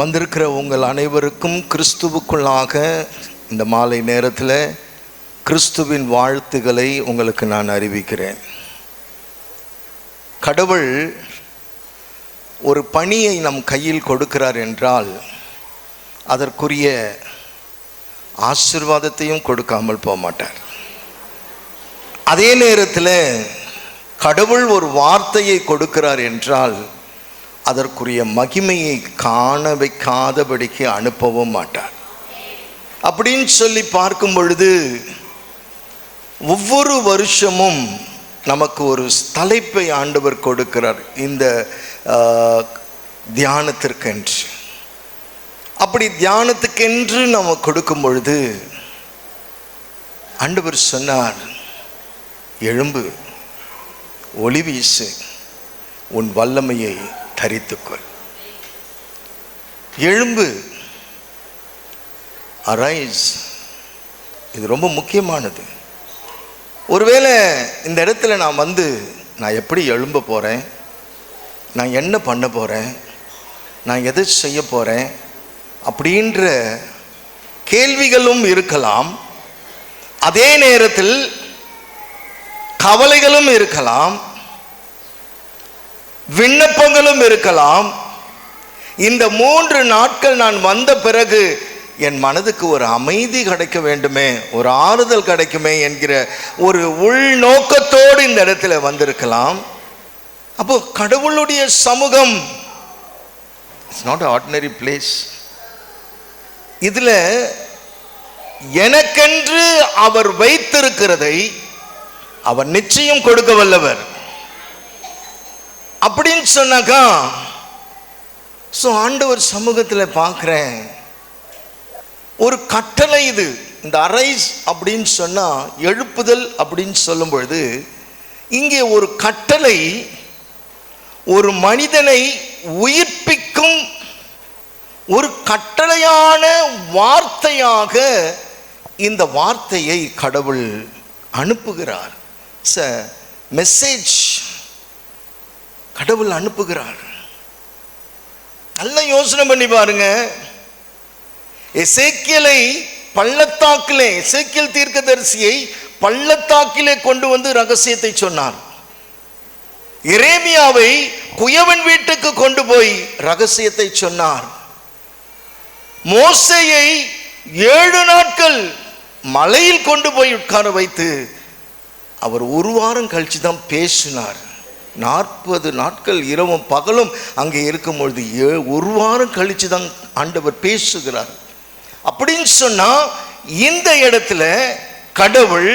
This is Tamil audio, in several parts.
வந்திருக்கிற உங்கள் அனைவருக்கும் கிறிஸ்துவுக்குள்ளாக இந்த மாலை நேரத்தில் கிறிஸ்துவின் வாழ்த்துக்களை உங்களுக்கு நான் அறிவிக்கிறேன். கடவுள் ஒரு பணியை நம் கையில் கொடுக்கிறார் என்றால் அதற்குரிய ஆசீர்வாதத்தையும் கொடுக்காமல் போக மாட்டார். அதே நேரத்தில் கடவுள் ஒரு வார்த்தையை கொடுக்கிறார் என்றால் அதற்குரிய மகிமையை காண வைக்காதபடிக்கு அனுப்பவும் மாட்டார். அப்படின்னு சொல்லி பார்க்கும் பொழுது ஒவ்வொரு வருஷமும் நமக்கு ஒரு தலைப்பை ஆண்டவர் கொடுக்கிறார் இந்த தியானத்திற்கென்று. அப்படி தியானத்துக்கென்று நம்ம கொடுக்கும் பொழுது ஆண்டவர் சொன்னார், எழும்பு, ஒளி வீசு, உன் வல்லமையை தரித்துக்கொள். எழும்பு, அரைஸ். இது ரொம்ப முக்கியமானது. ஒருவேளை இந்த இடத்துல நான் எப்படி எழும்ப போகிறேன், நான் என்ன பண்ண போகிறேன், நான் எதை செய்ய போகிறேன் அப்படின்ற கேள்விகளும் இருக்கலாம். அதே நேரத்தில் கவலைகளும் இருக்கலாம், விண்ணப்பங்களும் இருக்கலாம். இந்த 3 நாட்கள் நான் வந்த பிறகு என் மனதுக்கு ஒரு அமைதி கிடைக்க வேண்டுமே, ஒரு ஆறுதல் கிடைக்குமே என்கிற ஒரு உள்நோக்கத்தோடு இந்த இடத்துல வந்திருக்கலாம். அப்போ கடவுளுடைய சமூகம் இட்ஸ் நாட் ஆர்டினரி பிளேஸ். இதில் எனக்கென்று அவர் வைத்திருக்கிறதை அவர் நிச்சயம் கொடுக்க வல்லவர். அப்படின்னு சொன்னாக்கா ஆண்டவர் சமூகத்தில் பார்க்குறேன் ஒரு கட்டளை. இது இந்த அரைஸ் அப்படின்னு சொன்னால், எழுப்புதல் அப்படின்னு சொல்லும் பொழுது இங்கே ஒரு கட்டளை, ஒரு மனிதனை உயிர்ப்பிக்கும் ஒரு கட்டளையான வார்த்தையாக இந்த வார்த்தையை கடவுள் அனுப்புகிறார். It's a message. கடவுள் அனுப்புகிறார். நல்ல யோசனை பண்ணி பாருங்க. எசேக்கியலை பள்ளத்தாக்கிலே, எசேக்கியல் தீர்க்கதரிசியை பள்ளத்தாக்கிலே கொண்டு வந்து ரகசியத்தை சொன்னார். எரேமியாவை குயவன் வீட்டுக்கு கொண்டு போய் ரகசியத்தை சொன்னார். மோசேயை 7 நாட்கள் மலையில் கொண்டு போய் உட்கார வைத்து அவர் 1 வாரம் கழிச்சு தான் பேசினார். 40 நாட்கள் இரவும் பகலும் அங்கே இருக்கும்பொழுது 1 வாரம் கழிச்சு தான் ஆண்டவர் பேசுகிறார். அப்படின்னு சொன்னா இந்த இடத்துல கடவுள்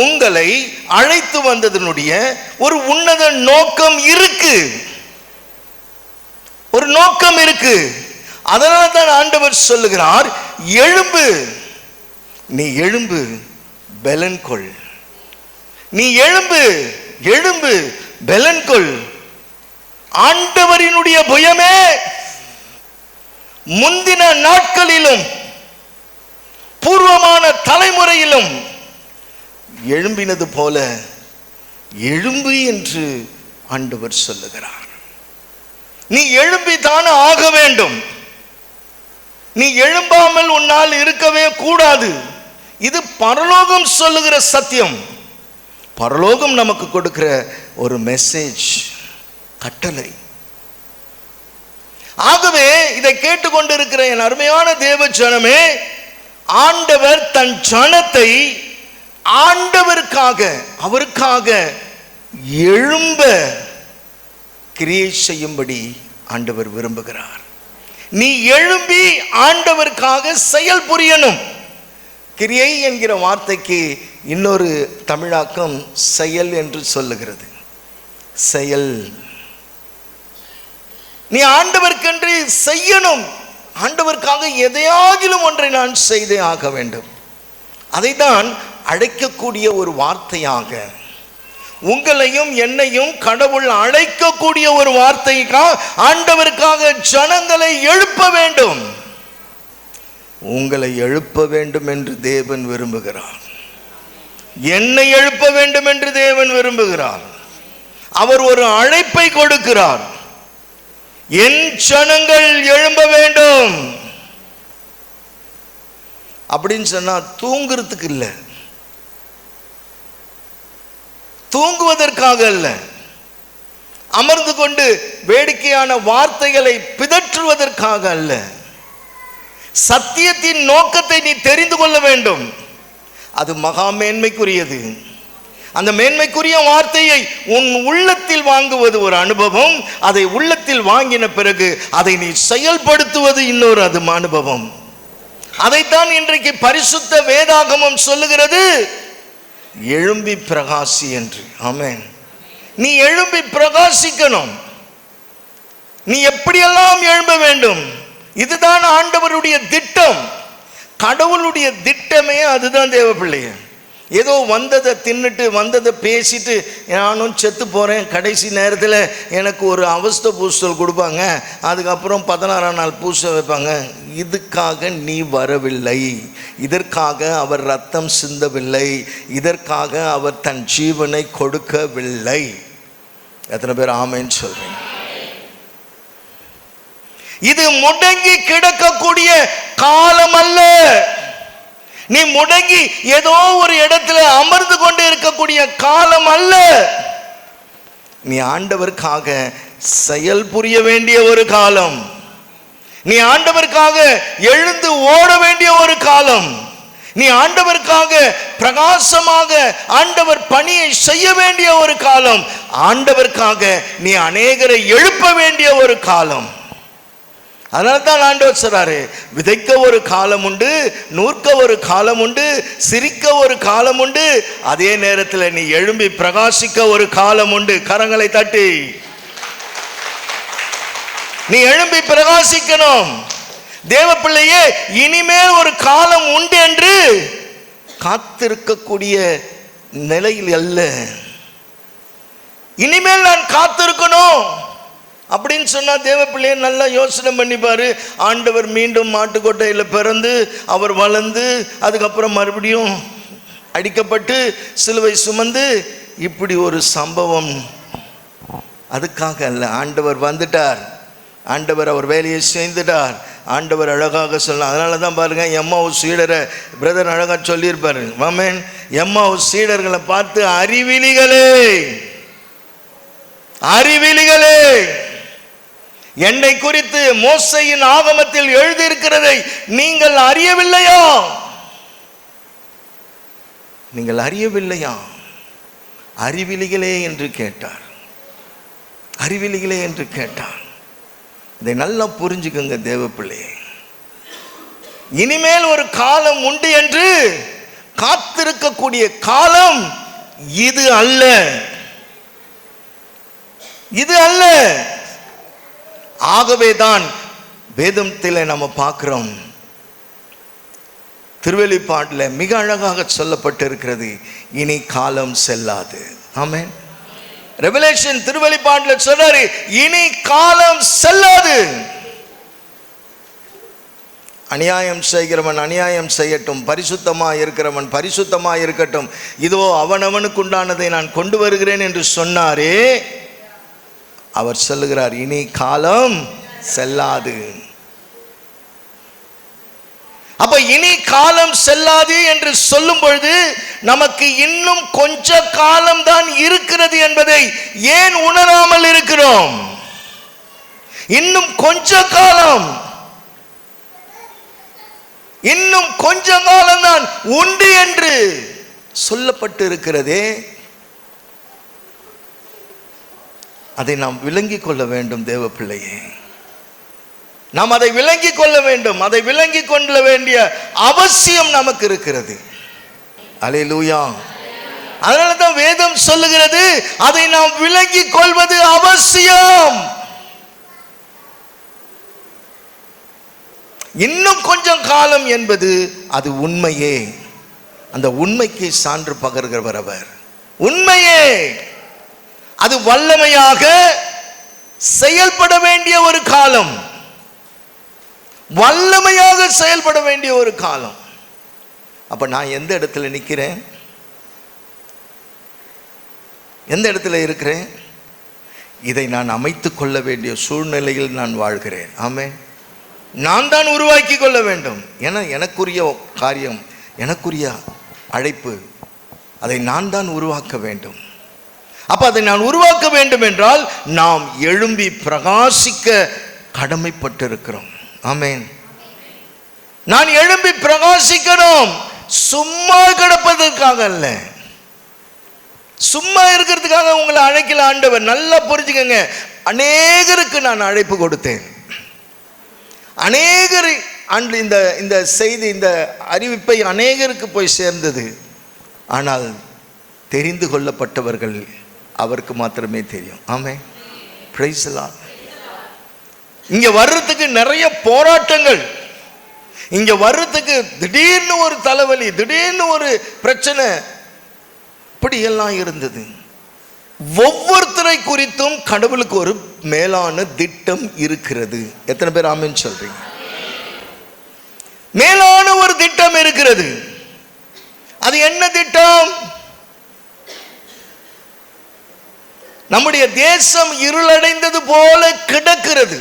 உங்களை அழைத்து வந்ததனுடைய ஒரு உன்னத நோக்கம் இருக்கு, ஒரு நோக்கம் இருக்கு. அதனால தான் ஆண்டவர் சொல்லுகிறார், எழும்பு, நீ எழும்பு, பெலன் கொள். நீ எழும்பு, எழும்பு, பெலன் கொள். ஆண்டவரினுடைய புயமே முந்தின நாட்களிலும் பூர்வமான தலைமுறையிலும் எழும்பினது போல எழும்பு என்று ஆண்டவர் சொல்லுகிறார். நீ எழும்பித்தான் ஆக வேண்டும். நீ எழும்பாமல் உன்னால் இருக்கவே கூடாது. இது பரலோகம் சொல்லுகிற சத்தியம். பரலோகம் நமக்கு கொடுக்கிற ஒரு மெசேஜ், கட்டளை. ஆகவே இதை கேட்டுக்கொண்டிருக்கிற என் அருமையான தேவ ஜனமே, ஆண்டவர் தன் ஜனத்தை ஆண்டவருக்காக, அவருக்காக எழும்ப கிரியை செய்யும்படி ஆண்டவர் விரும்புகிறார். நீ எழும்பி ஆண்டவருக்காக செயல் புரியணும். கிரியை என்கிற வார்த்தைக்கு இன்னொரு தமிழாக்கம் செயல் என்று சொல்லுகிறது. செயல். நீ ஆண்டவருக்கென்று செய்யணும். ஆண்டவருக்காக எதையாகிலும் ஒன்றை நான் செய்தே ஆக வேண்டும். அதைத்தான் அழைக்கக்கூடிய ஒரு வார்த்தையாக, உங்களையும் என்னையும் கடவுள் அழைக்கக்கூடிய ஒரு வார்த்தைக்காக ஆண்டவருக்காக ஜனங்களை எழுப்ப வேண்டும். உங்களை எழுப்ப வேண்டும் என்று தேவன் விரும்புகிறார். என்னை எழுப்ப வேண்டும் என்று தேவன் விரும்புகிறார். அவர் ஒரு அழைப்பை கொடுக்கிறார். என் ஜனங்கள் எழும்ப வேண்டும் அப்படின்னு சொன்னா தூங்குறதுக்கு இல்லை, தூங்குவதற்காக அல்ல, அமர்ந்து கொண்டு வேடிக்கையான வார்த்தைகளை பிதற்றுவதற்காக அல்ல. சத்தியத்தின் நோக்கத்தை நீ தெரிந்து கொள்ள வேண்டும். அது மகா மேன்மைக்குரியது. அந்த மேன்மைக்குரிய வார்த்தையை உன் உள்ளத்தில் வாங்குவது ஒரு அனுபவம். அதை உள்ளத்தில் வாங்கின பிறகு அதை நீ செயல்படுத்துவது இன்னொரு அனுபவம். அதைத்தான் இன்றைக்கு பரிசுத்த வேதாகமம் சொல்லுகிறது, எழும்பி பிரகாசி என்று. ஆமென். நீ எழும்பி பிரகாசிக்கணும். நீ எப்படியெல்லாம் எழும்ப வேண்டும். இதுதான் ஆண்டவருடைய திட்டம். கடவுளுடைய திட்டமே அதுதான். தேவ பிள்ளைய ஏதோ வந்ததை தின்னுட்டு வந்ததை பேசிட்டு நானும் செத்து போகிறேன், கடைசி நேரத்தில் எனக்கு ஒரு அவஸ்தை பூசல் கொடுப்பாங்க, அதுக்கப்புறம் 16ஆம் நாள் பூச வைப்பாங்க. இதுக்காக நீ வரவில்லை. இதற்காக அவர் ரத்தம் சிந்தவில்லை. இதற்காக அவர் தன் ஜீவனை கொடுக்கவில்லை. எத்தனை பேர் ஆமென் சொல்றீங்க? இது முடங்கி கிடக்கக்கூடிய காலம் அல்ல. நீ முடங்கி ஏதோ ஒரு இடத்துல அமர்ந்து கொண்டு இருக்கக்கூடிய காலம் அல்ல. நீ ஆண்டவருக்காக செயல் புரிய வேண்டிய ஒரு காலம். நீ ஆண்டவருக்காக எழுந்து ஓட வேண்டிய ஒரு காலம். நீ ஆண்டவருக்காக பிரகாசமாக ஆண்டவர் பணியை செய்ய வேண்டிய ஒரு காலம். ஆண்டவருக்காக நீ அநேகரை எழுப்ப வேண்டிய ஒரு காலம். அதனால தான் ஆண்டவர் சொல்றாரு, விதைக்க ஒரு காலம் உண்டு, நூற்க ஒரு காலம் உண்டு, சிரிக்க ஒரு காலம் உண்டு, அதே நேரத்தில் நீ எழும்பி பிரகாசிக்க ஒரு காலம் உண்டு. கரங்களை தட்டி நீ எழும்பி பிரகாசிக்கணும். தேவ பிள்ளையே, இனிமேல் ஒரு காலம் உண்டு என்று காத்திருக்கக்கூடிய நிலையில் அல்ல. இனிமேல் நான் காத்திருக்கணும் அப்படின்னு சொன்னா தேவ பிள்ளையை நல்லா யோசனை பண்ணிப்பாரு. ஆண்டவர் மீண்டும் மாட்டுக்கொட்டையில் பிறந்து அவர் வளர்ந்து அதுக்கப்புறம் மறுபடியும் அடிக்கப்பட்டு சிலுவை சுமந்து இப்படி ஒரு சம்பவம். அதுக்காக அல்ல. ஆண்டவர் வந்துட்டார். ஆண்டவர் அவர் வேலையை செய்துட்டார். ஆண்டவர் அழகாக சொல்லலாம். அதனால தான் பாருங்க, எம்மாவூஸ் சீடரை பிரதர் அழகாக சொல்லியிருப்பாரு. ஆமென். எம்மாவூஸ் சீடர்களை பார்த்து, அறிவிலிகளே, அறிவிலிகளே, என்னை குறித்து மோசேயின் ஆகமத்தில் எழுதியிருக்கிறதை நீங்கள் அறியவில்லையா? நீங்கள் அறியவில்லையா? அறிவிலிகளே என்று கேட்டார். அறிவிலிகளே என்று கேட்டார். இதை நல்லா புரிஞ்சுக்கங்க தேவ பிள்ளையே. இனிமேல் ஒரு காலம் உண்டு என்று காத்திருக்கக்கூடிய காலம் இது அல்ல. இது அல்ல. ஆகவேதான் வேதத்தில் நம்ம பார்க்கிறோம், திருவெளிப்பாட்டில் மிக அழகாக சொல்லப்பட்டிருக்கிறது, இனி காலம் செல்லாது. ஆமென். ரெவலேஷன் திருவெளிப்பாட்டில் சொல்றாரு, இனி காலம் செல்லாது. அநியாயம் செய்கிறவன் அநியாயம் செய்யட்டும், பரிசுத்தமாக இருக்கிறவன் பரிசுத்தமாக இருக்கட்டும், இதோ அவனவனுக்கு உண்டானதை நான் கொண்டு வருகிறேன் என்று சொன்னாரே, அவர் சொல்லுகிறார், இனி காலம் செல்லாது. அப்ப இனி காலம் செல்லாது என்று சொல்லும் பொழுது நமக்கு இன்னும் கொஞ்ச காலம் தான் இருக்கிறது என்பதை ஏன் உணராமல் இருக்கிறோம்? இன்னும் கொஞ்ச காலம், இன்னும் கொஞ்ச காலம் தான் உண்டு என்று சொல்லப்பட்டு இருக்கிறதே. அதை நாம் விளங்கிக் கொள்ள வேண்டும் தேவ பிள்ளையே. நாம் அதை விளங்கிக் கொள்ள வேண்டும். அதை விளங்கிக் கொள்ள வேண்டிய அவசியம் நமக்கு இருக்கிறது. அல்லேலூயா. அதனால தான் வேதம் சொல்லுகிறது, அதை நாம் விளங்கிக் கொள்வது அவசியம். இன்னும் கொஞ்சம் காலம் என்பது அது உண்மையே. அந்த உண்மைக்கு சான்று பகர்கிறவர் அவர். உண்மையே அது வல்லமையாக செயல்பட வேண்டிய ஒரு காலம், வல்லமையாக செயல்பட வேண்டிய ஒரு காலம். அப்ப நான் எந்த இடத்துல நிற்கிறேன், எந்த இடத்துல இருக்கிறேன்? இதை நான் அமைத்துக் கொள்ள வேண்டிய சூழ்நிலையில் நான் வாழ்கிறேன். ஆமென். நான் தான் உருவாக்கி கொள்ள வேண்டும். ஏன்னா எனக்குரிய காரியம், எனக்குரிய அழைப்பு, அதை நான் தான் உருவாக்க வேண்டும். அப்ப அதை நான் உருவாக்க வேண்டும் என்றால் நாம் எழும்பி பிரகாசிக்க கடமைப்பட்டிருக்கிறோம். ஆமென். நான் எழும்பி பிரகாசிக்கணும், சும்மா கிடப்பதற்காக அல்ல, சும்மா இருக்கிறதுக்காக உங்களை அழைக்கல ஆண்டவர். நல்லா புரிஞ்சுக்கங்க, அநேகருக்கு நான் அழைப்பு கொடுத்தேன், அநேகர் இந்த செய்தி, இந்த அறிவிப்பை அநேகருக்கு போய் சேர்ந்தது. ஆனால் தெரிந்து கொள்ளப்பட்டவர்கள் அவருக்கு மாத்திரமே தெரியும். ஆமென். Praise the lord. இங்க வர்றதுக்கு நிறைய போராட்டங்கள், இங்க வர்றதுக்கு திடீர்னு ஒரு தலைவலி, திடீர்னு ஒரு பிரச்சனை, இப்படி எல்லாம் இருந்தது. ஒவ்வொருத்தரை குறித்தும் கடவுளுக்கு ஒரு மேலான திட்டம் இருக்கிறது. எத்தனை பேர் ஆமென் சொல்றீங்க? மேலான ஒரு திட்டம் இருக்கிறது. அது என்ன திட்டம்? நம்முடைய தேசம் இருளடைந்தது போல கிடக்கிறது.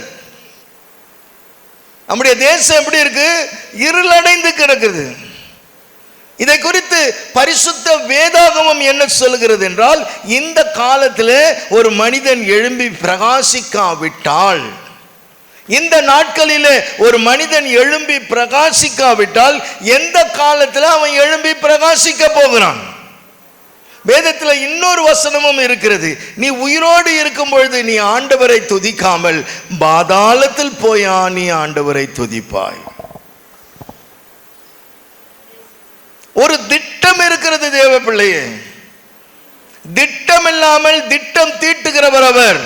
நம்முடைய தேசம் எப்படி இருக்கு? இருளடைந்து கிடக்கிறது. இதை குறித்து பரிசுத்த வேதாகமம் என்ன சொல்கிறது என்றால், இந்த காலத்தில் ஒரு மனிதன் எழும்பி பிரகாசிக்காவிட்டால், இந்த நாட்களிலே ஒரு மனிதன் எழும்பி பிரகாசிக்காவிட்டால் எந்த காலத்தில் அவன் எழும்பி பிரகாசிக்க போகிறான்? வேதத்தில் இன்னொரு வசனமும் இருக்கிறது. நீ உயிரோடு இருக்கும் பொழுது நீ ஆண்டவரை துதிக்காமல் பாதாளத்தில் போயா நீ ஆண்டவரை துதிப்பாய். ஒரு திட்டம் இருக்கிறது தேவ பிள்ளையே. திட்டம் இல்லாமல் திட்டம் தீட்டுகிறவர் அவர்,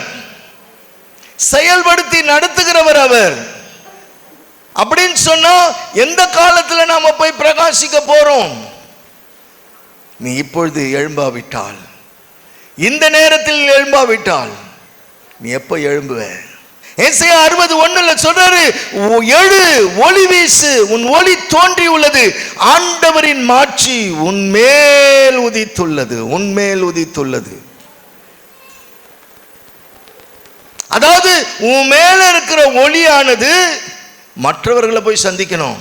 செயல்படுத்தி நடத்துகிறவர் அவர். அப்படின்னு சொன்னா எந்த காலத்துல நாம போய் பிரகாசிக்க போறோம்? நீ இப்பொழுது எழும்பாவிட்டால், இந்த நேரத்தில் எழும்பாவிட்டால் நீ எப்ப எழும்புவ? ஏசாயா 60:1 சொல்றாரு, எழு, ஒளி வீசு, உன் ஒளி தோன்றி உள்ளது, ஆண்டவரின் மாட்சி உன்மேல் உதித்துள்ளது, உன்மேல் உதித்துள்ளது. அதாவது உன் மேல இருக்கிற ஒளியானது மற்றவர்களை போய் சந்திக்கணும்,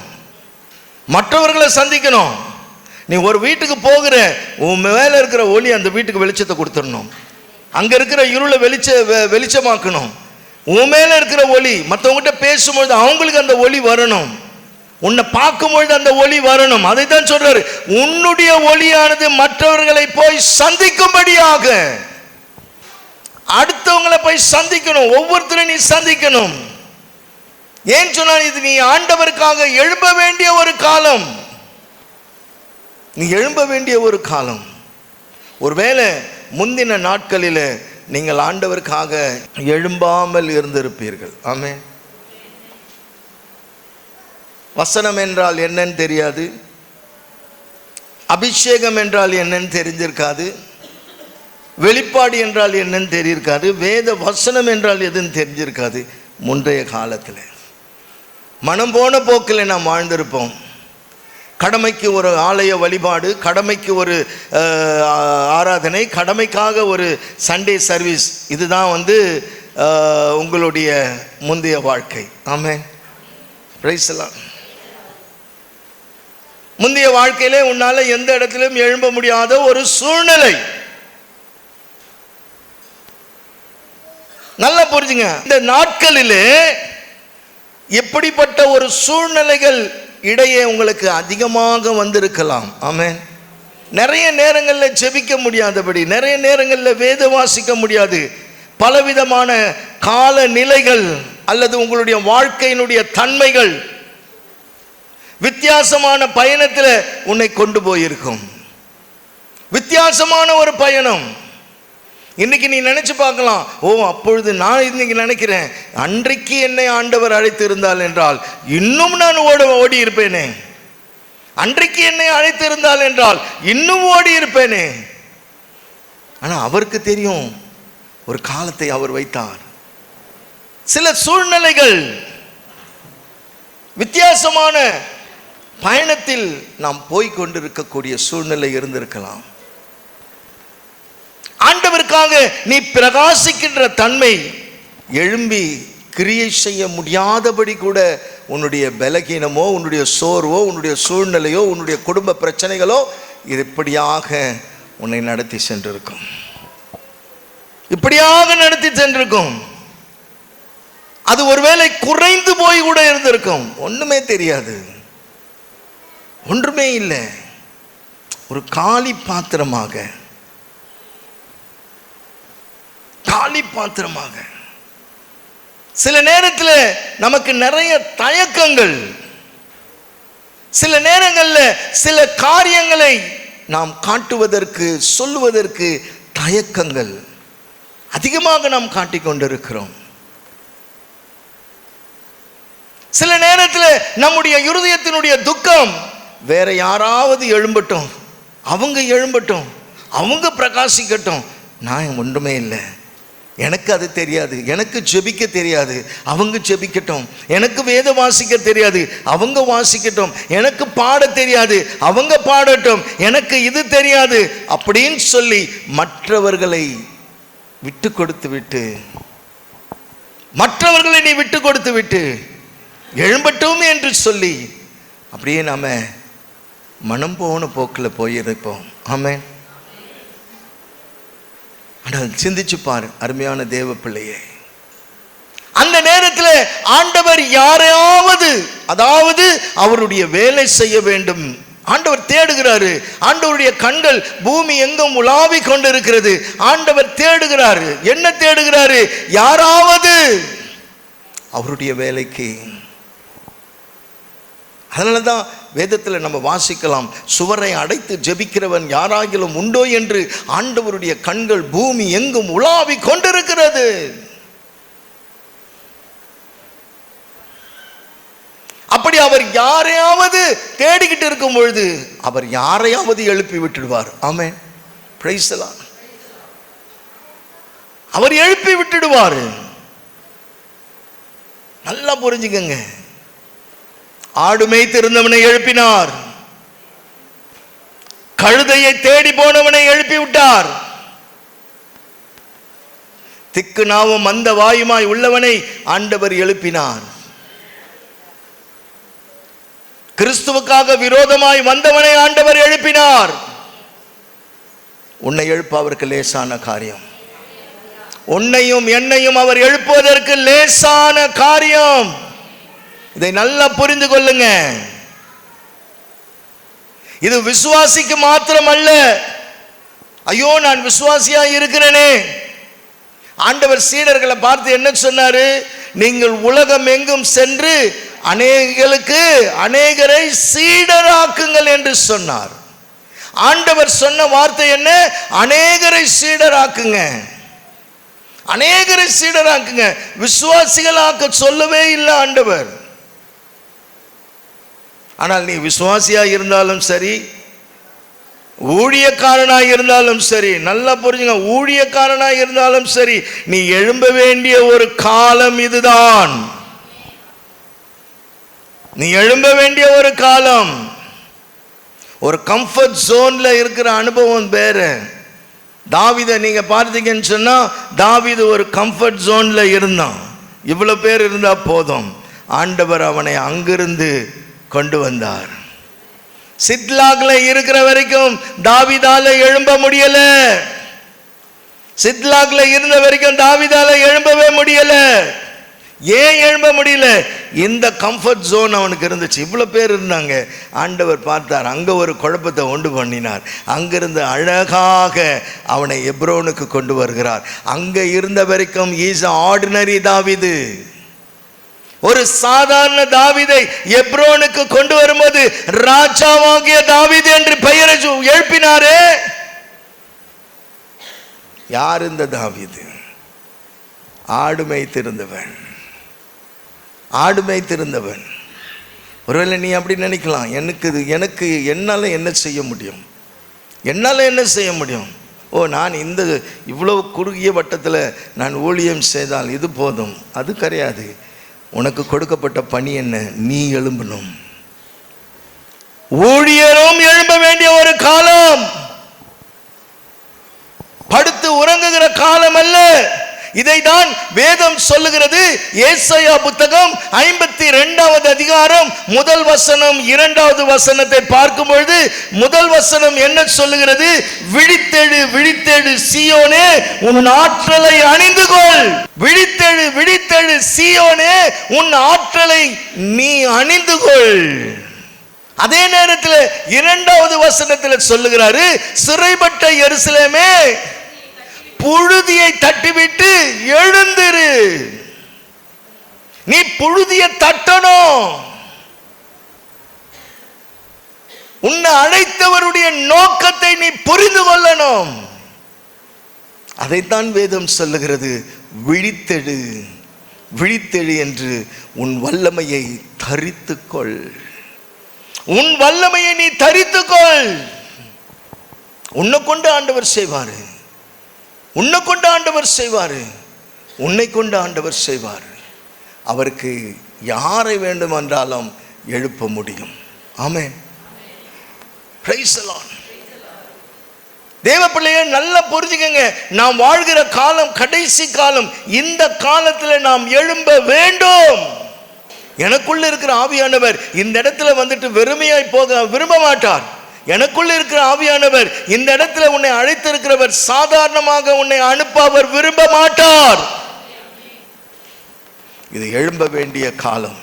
மற்றவர்களை சந்திக்கணும். நீ ஒரு வீட்டுக்கு போகிற, உன் மேல இருக்கிற ஒளி அந்த வீட்டுக்கு வெளிச்சத்தை கொடுத்துடணும், அங்க இருக்கிற இருளை வெளிச்சமாக்கணும். உன் மேல இருக்கிற ஒளி மற்றவங்ககிட்ட பேசும்பொழுது அவங்களுக்கு அந்த ஒளி வரணும், உன்னை பார்க்கும்பொழுது அந்த ஒளி வரணும். அதை தான் சொல்றாரு, உன்னுடைய ஒளியானது மற்றவர்களை போய் சந்திக்கும்படியாக, அடுத்தவங்களை போய் சந்திக்கணும், ஒவ்வொருத்தரும் நீ சந்திக்கணும். ஏன் சொன்னால் இது நீ ஆண்டவருக்காக எழும்ப வேண்டிய ஒரு காலம், நீ எழும்ப வேண்டிய ஒரு காலம். ஒருவேளை முந்தின நாட்களில் நீங்கள் ஆண்டவருக்காக எழும்பாமல் இருந்திருப்பீர்கள். ஆமென். வசனம் என்றால் என்னன்னு தெரியாது, அபிஷேகம் என்றால் என்னன்னு தெரிஞ்சிருக்காது, வெளிப்பாடு என்றால் என்னன்னு தெரியிருக்காது, வேத வசனம் என்றால் எதுன்னு தெரிஞ்சிருக்காது. முந்தைய காலத்தில் மனம் போன போக்கில் நாம் வாழ்ந்திருப்போம். கடமைக்கு ஒரு ஆலய வழிபாடு, கடமைக்கு ஒரு ஆராதனை, கடமைக்காக ஒரு சண்டே சர்வீஸ், இதுதான் உங்களுடைய முந்தைய வாழ்க்கை. ஆமென். Praise the lord. முந்தைய வாழ்க்கையிலே உன்னால எந்த இடத்திலும் எழும்ப முடியாத ஒரு சூழ்நிலை. நல்லா புரிஞ்சுங்க, இந்த நாட்களிலே எப்படிப்பட்ட ஒரு சூழ்நிலைகள் இடையே உங்களுக்கு அதிகமாக வந்திருக்கலாம். ஆமென். நிறைய நேரங்களில் ஜெபிக்க முடியாதபடி, நிறைய நேரங்களில் வேத வாசிக்க முடியாது, பலவிதமான கால நிலைகள் அல்லது உங்களுடைய வாழ்க்கையினுடைய தன்மைகள் வித்தியாசமான பயணத்தில் உன்னை கொண்டு போயிருக்கும். வித்தியாசமான ஒரு பயணம். இன்னைக்கு நீ நினைச்சு பார்க்கலாம், ஓ அப்பொழுது நான் இன்னைக்கு நினைக்கிறேன், அன்றைக்கு என்னை ஆண்டவர் அழைத்து இருந்தால் என்றால் இன்னும் நான் ஓடி இருப்பேனே, அன்றைக்கு என்னை அழைத்திருந்தால் என்றால் இன்னும் ஓடி இருப்பேனே. ஆனா அவருக்கு தெரியும், ஒரு காலத்தை அவர் வைத்தார். சில சூழ்நிலைகள், வித்தியாசமான பயணத்தில் நாம் போய்கொண்டிருக்கக்கூடிய சூழ்நிலை இருந்திருக்கலாம். ஆண்டவருக்காக நீ பிரகாசிக்கின்ற தன்மை எழும்பி கிரியை செய்ய முடியாதபடி கூட உன்னுடைய பலகீனமோ, உன்னுடைய சோர்வோ, உன்னுடைய சூழ்நிலையோ, உன்னுடைய குடும்ப பிரச்சனைகளோ இது இப்படியாக உன்னை நடத்தி சென்றிருக்கும். இப்படியாக நடத்தி சென்றிருக்கும். அது ஒருவேளை குறைந்து போய் கூட இருந்திருக்கும். ஒண்ணுமே தெரியாது, ஒன்றுமே இல்லை, ஒரு காலி பாத்திரமாக, காலி பாத்திரமாக. சில நேரத்தில் நமக்கு நிறைய தயக்கங்கள், சில நேரங்களில் சில காரியங்களை நாம் காட்டுவதற்கு, சொல்லுவதற்கு தயக்கங்கள் அதிகமாக நாம் காட்டிக்கொண்டிருக்கிறோம். சில நேரத்தில் நம்முடைய இருதயத்தினுடைய துக்கம், வேற யாராவது எழும்பட்டும், அவங்க எழும்பட்டும், அவங்க பிரகாசிக்கட்டும், நான் ஒன்றுமே இல்லை, எனக்கு அது தெரியாது, எனக்கு ஜெபிக்க தெரியாது, அவங்க ஜெபிக்கட்டும், எனக்கு வேத வாசிக்க தெரியாது, அவங்க வாசிக்கட்டும், எனக்கு பாட தெரியாது, அவங்க பாடட்டும், எனக்கு இது தெரியாது அப்படின்னு சொல்லி மற்றவர்களை விட்டு கொடுத்து விட்டு, மற்றவர்களை நீ விட்டு கொடுத்து விட்டு எழும்பட்டும் என்று சொல்லி அப்படியே நாம மனம் போன போக்கில் போயிருப்போம். ஆமென். ஆனால் சிந்திச்சு பாரு அருமையான தேவ பிள்ளையே, அந்த நேரத்தில் ஆண்டவர் யாரையாவது, அதாவது அவருடைய வேலை செய்ய வேண்டும், ஆண்டவர் தேடுகிறாரு. ஆண்டவருடைய கண்கள் பூமி எங்கும் உலாவி கொண்டிருக்கிறது. ஆண்டவர் தேடுகிறாரு. என்ன தேடுகிறாரு? யாராவது அவருடைய வேலைக்கு. அதனால தான் வேதத்தில் நம்ம வாசிக்கலாம், சுவரை அடைத்து ஜெபிக்கிறவன் யாராகிலும் உண்டோ என்று ஆண்டவருடைய கண்கள் பூமி எங்கும் உலாவி கொண்டிருக்கிறது. அப்படி அவர் யாரையாவது தேடிக்கிட்டு இருக்கும் பொழுது அவர் யாரையாவது எழுப்பி விட்டுடுவார். ஆமென். Praise the Lord. அவர் எழுப்பி விட்டுடுவார். நல்லா புரிஞ்சுக்கங்க. ஆடு மேய்த்திருந்தவனை எழுப்பினார், கழுதையை தேடி போனவனை எழுப்பி விட்டார், திக்கு நாவும் மந்த வாயுமாய் உள்ளவனை ஆண்டவர் எழுப்பினார், கிறிஸ்துவுக்காக விரோதமாய் வந்தவனை ஆண்டவர் எழுப்பினார். உன்னை எழுப்ப அவருக்கு லேசான காரியம். உன்னையும் என்னையும் அவர் எழுப்புவதற்கு லேசான காரியம். இதை நல்லா புரிந்து கொள்ளுங்க. இது விசுவாசிக்கு மாத்திரம் அல்ல. ஐயோ நான் விசுவாசியா இருக்கிறேனே. ஆண்டவர் சீடர்களை பார்த்து என்ன சொன்னாரு? நீங்கள் உலகம் எங்கும் சென்று அநேகரை சீடராக்குங்கள் என்று சொன்னார். ஆண்டவர் சொன்ன வார்த்தை என்ன? அநேகரை சீடராக்குங்க, அநேகரை சீடராக்குங்க. விசுவாசிகளாக்க சொல்லவே இல்லை ஆண்டவர். ஆனால் நீ விசுவாசியா இருந்தாலும் சரி, ஊழியக்காரனாய் இருந்தாலும் சரி, நல்லா புரிஞ்சுங்க, ஊழியக்காரனாய் இருந்தாலும் சரி, நீ எழும்ப வேண்டிய ஒரு காலம் இதுதான். நீ எழும்ப வேண்டிய ஒரு காலம். ஒரு கம்ஃபர்ட் ஜோன்ல இருக்கிற அனுபவம் வேற. தாவீதை நீங்க பார்த்தீங்கன்னு சொன்னா, தாவீது ஒரு கம்ஃபர்ட் ஜோன்ல இருந்தான். இவ்வளவு பேர் இருந்தா போதும், ஆண்டவர் அவனை அங்கிருந்து கொண்டு வந்தார். சித்லாக்ல இருக்கிற வரைக்கும் தாவீதால எழும்ப முடியல. சித்லாக்ல இருந்த வரைக்கும் தாவீதால எழும்பவே முடியல. ஏன் எழும்ப முடியல? இந்த கம்ஃபர்ட் ஜோன் அவனுக்கு இருந்துச்சு. இவ்வளவு பேர் இருந்தாங்க. ஆண்டவர் பார்த்தார், அங்க ஒரு குழப்பத்தை உண்டு பண்ணினார். அங்கிருந்து அழகாக அவனை எப்ரோனுக்கு கொண்டு வருகிறார். அங்க இருந்த வரைக்கும் இஸ் ஆர்டினரி தாவீது. ஒரு சாதாரண தாவீதை எப்ரோனுக்கு கொண்டு வரும்போது ராஜாவாகிய தாவீது என்று பெயரை எழுப்பினாரே. யார் இந்த தாவீது? ஆடு மேய்த்திருந்தவன், ஆடு மேய்த்திருந்தவன். ஒருவேளை நீ அப்படி நினைக்கலாம், எனக்கு என்னால் என்ன செய்ய முடியும், என்னால் என்ன செய்ய முடியும், நான் இந்த இவ்வளோ குறுகிய வட்டத்தில் நான் ஊழியம் செய்தால் இது போதும். அது கிடையாது. உனக்கு கொடுக்கப்பட்ட பணி என்ன? நீ எழும்பணும். ஊழியரும் எழும்ப வேண்டிய ஒரு காலம், படுத்து உறங்குகிற காலம் அல்ல. இதைதான் வேதம் சொல்லுகிறது. ஏசாயா புத்தகம் 52வது அதிகாரம் 1 வசனம் 2வது வசனத்தை பார்க்கும் பொழுது முதல் வசனம் என்ன சொல்லுகிறது? விழித்தெழு விழித்தெழு சீயோனே, உன் ஆற்றலை அணிந்து கொள். விழித்தெழு விழித்தெழு சீயோனே, உன் ஆற்றலை நீ அணிந்து கொள். அதே நேரத்தில் 2வது வசனத்தில் சொல்லுகிறாரு, சிறைப்பட்ட எருசலேமே, புழுதியை தட்டிவிட்டு எழுந்திரு. நீ புழுதியை தட்டணும். உன்னை அழைத்தவருடைய நோக்கத்தை நீ புரிந்து கொள்ளணும். அதைத்தான் வேதம் சொல்லுகிறது. விழித்தெழு விழித்தெழு என்று உன் வல்லமையை தரித்துக்கொள். உன் வல்லமையை நீ தரித்துக்கொள். உன்னை கொண்டு ஆண்டவர் செய்வாரு. உன்னை கொண்டு ஆண்டவர் செய்வார். உன்னை கொண்டு ஆண்டவர் செய்வார். அவருக்கு யாரை வேண்டுமென்றாலும் எழுப்ப முடியும். ஆமென். Praise the lord. தேவ பிள்ளையே, நல்லா புரிஞ்சுக்கங்க. நாம் வாழ்கிற காலம் கடைசி காலம். இந்த காலத்தில் நாம் எழும்ப வேண்டும். எனக்குள்ள இருக்கிற ஆவியானவர் இந்த இடத்துல வந்துட்டு வெறுமையாய் போக விரும்ப மாட்டார். எனக்குள்ள இருக்கிற ஆவியானவர் இந்த இடத்துல உன்னை அழைத்திருக்கிறவர் சாதாரணமாக உன்னை அனுப்ப அவர் விரும்ப மாட்டார். இது எழும்ப வேண்டிய காலம்.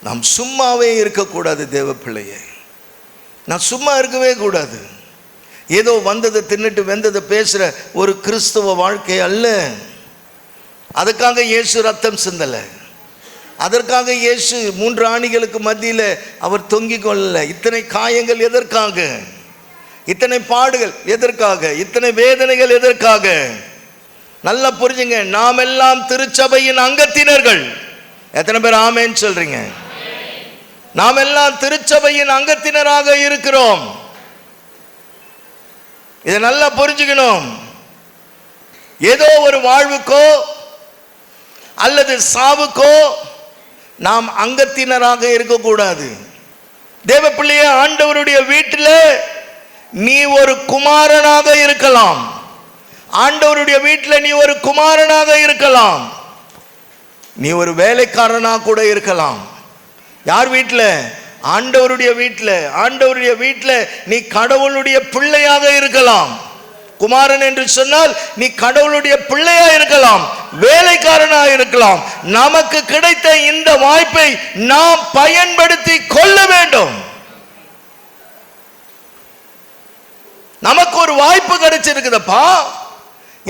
நாம் சும்மாவே இருக்கக்கூடாது. தேவ பிள்ளையே, நான் சும்மா இருக்கவே கூடாது. ஏதோ வந்ததை தின்னுட்டு வெந்ததை பேசுற ஒரு கிறிஸ்தவ வாழ்க்கை அல்ல. அதுக்காக இயேசு ரத்தம் சிந்தலை. அதற்காக இயேசு 3 ஆணிகளுக்கு மத்தியில் அவர் தொங்கிக் கொள்ளல. இத்தனை காயங்கள் எதற்காக? இத்தனை பாடுகள் எதற்காக? இத்தனை வேதனைகள் எதற்காக? நல்லா புரிஞ்சுங்க. நாம் எல்லாம் திருச்சபையின் அங்கத்தினர்கள். எத்தனை பேர் ஆமென் சொல்றீங்க? நாம் எல்லாம் திருச்சபையின் அங்கத்தினராக இருக்கிறோம். இதை நல்லா புரிஞ்சுக்கணும். ஏதோ ஒரு வாழ்வுக்கோ அல்லது சாவுக்கோ நாம் அங்கத்தினராக இருக்கக்கூடாது. தேவ பிள்ளையே, ஆண்டவருடைய வீட்டில் நீ ஒரு குமாரனாக இருக்கலாம். ஆண்டவருடைய வீட்டில் நீ ஒரு குமாரனாக இருக்கலாம். நீ ஒரு வேலைக்காரனாக கூட இருக்கலாம். யார் வீட்டில்? ஆண்டவருடைய வீட்டில். ஆண்டவருடைய வீட்டில் நீ கடவுளுடைய பிள்ளையாக இருக்கலாம். குமாரன் என்று சொன்னால் நீ கடவுளுடைய பிள்ளையா இருக்கலாம், வேலைக்காரனா இருக்கலாம். நமக்கு கிடைத்த இந்த வாய்ப்பை நாம் பயன்படுத்தி கொள்ள வேண்டும். நமக்கு ஒரு வாய்ப்பு கிடைச்சிருக்குதப்பா.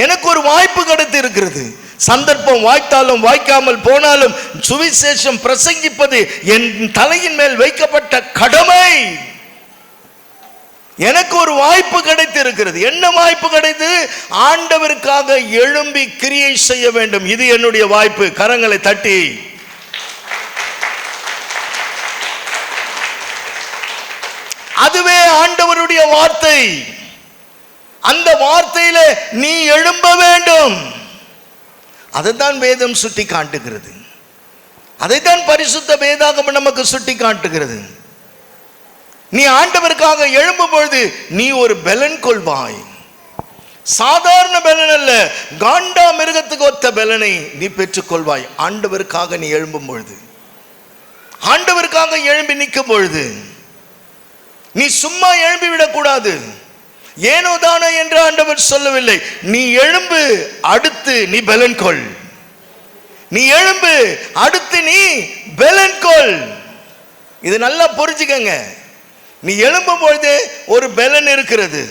எனக்கு ஒரு வாய்ப்பு கிடைத்து இருக்கிறது. சந்தர்ப்பம் வாய்த்தாலும் வாய்க்காமல் போனாலும் சுவிசேஷம் பிரசங்கிப்பது என் தலையின் மேல் வைக்கப்பட்ட கடமை. எனக்கு ஒரு வாய்ப்பு கிடைத்து இருக்கிறது. என்ன வாய்ப்பு கிடைத்தது? ஆண்டவருக்காக எழும்பி கிரியை செய்ய வேண்டும். இது என்னுடைய வாய்ப்பு. கரங்களை தட்டி அதுவே ஆண்டவருடைய வார்த்தை. அந்த வார்த்தையில நீ எழும்ப வேண்டும். அதைத்தான் வேதம் சுட்டி காட்டுகிறது. அதைத்தான் பரிசுத்த வேதாகமம் நமக்கு சுட்டி காட்டுகிறது. நீ ஆண்டவருக்காக எழும்பும் பொழுது நீ ஒரு பலன் கொள்வாய். சாதாரண பலன் அல்ல, காண்டா மிருகத்துக்கு ஒத்த பலனை நீ பெற்றுக்கொள்வாய். ஆண்டவருக்காக நீ எழும்பும் பொழுது, ஆண்டவருக்காக எழும்பி நிற்கும் பொழுது நீ சும்மா எழும்பி விடக்கூடாது. ஏனோ தானோ என்று ஆண்டவர் சொல்லவில்லை. நீ எழும்பு, அடுத்து நீ பலன் கொள். நீ எழும்பு, அடுத்து நீ பலன் கொள். இது நல்லா புரிஞ்சுக்கங்க. நீ எழும்பும் பொழுது ஒரு பலன் இருக்கிறது.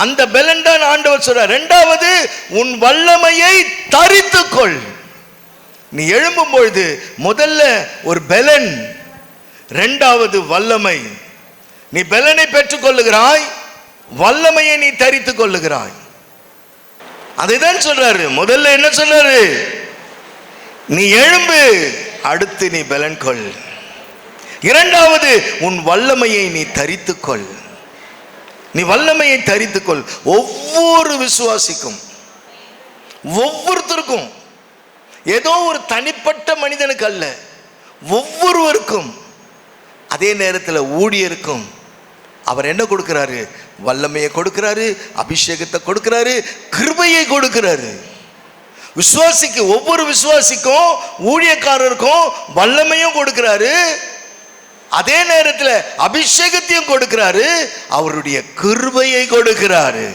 அந்த பலன் தான் ஆண்டவர் சொல்றார். இரண்டாவது, உன் வல்லமையை தரித்துக்கொள். நீ எழும்பும் பொழுது முதல்ல ஒரு பலன், இரண்டாவது வல்லமை. நீ பலனை பெற்றுக் கொள்ளுகிறாய், வல்லமையை நீ தரித்துக் கொள்ளுகிறாய். அதைதான் சொல்றாரு. முதல்ல என்ன சொல்றாரு? நீ எழும்பு, அடுத்து நீ பலன் கொள். இரண்டாவது, உன் வல்லமையை நீ தரித்துக்கொள். நீ வல்லமையை தரித்துக்கொள். ஒவ்வொரு விசுவாசிக்கும், ஒவ்வொருத்தருக்கும், ஏதோ ஒரு தனிப்பட்ட மனிதனுக்கு அல்ல, ஒவ்வொருவருக்கும். அதே நேரத்தில் ஊழியருக்கும் அவர் என்ன கொடுக்கிறாரு? வல்லமையை கொடுக்கிறாரு, அபிஷேகத்தை கொடுக்கிறாரு, கிருபையை கொடுக்கிறாரு. விசுவாசிக்கு, ஒவ்வொரு விசுவாசிக்கும் ஊழியக்காரருக்கும் வல்லமையும் கொடுக்கிறாரு, அதே நேரத்தில் அபிஷேகத்தையும் கொடுக்கிறாரு, அவருடைய கிருபையை கொடுக்கிறாரு.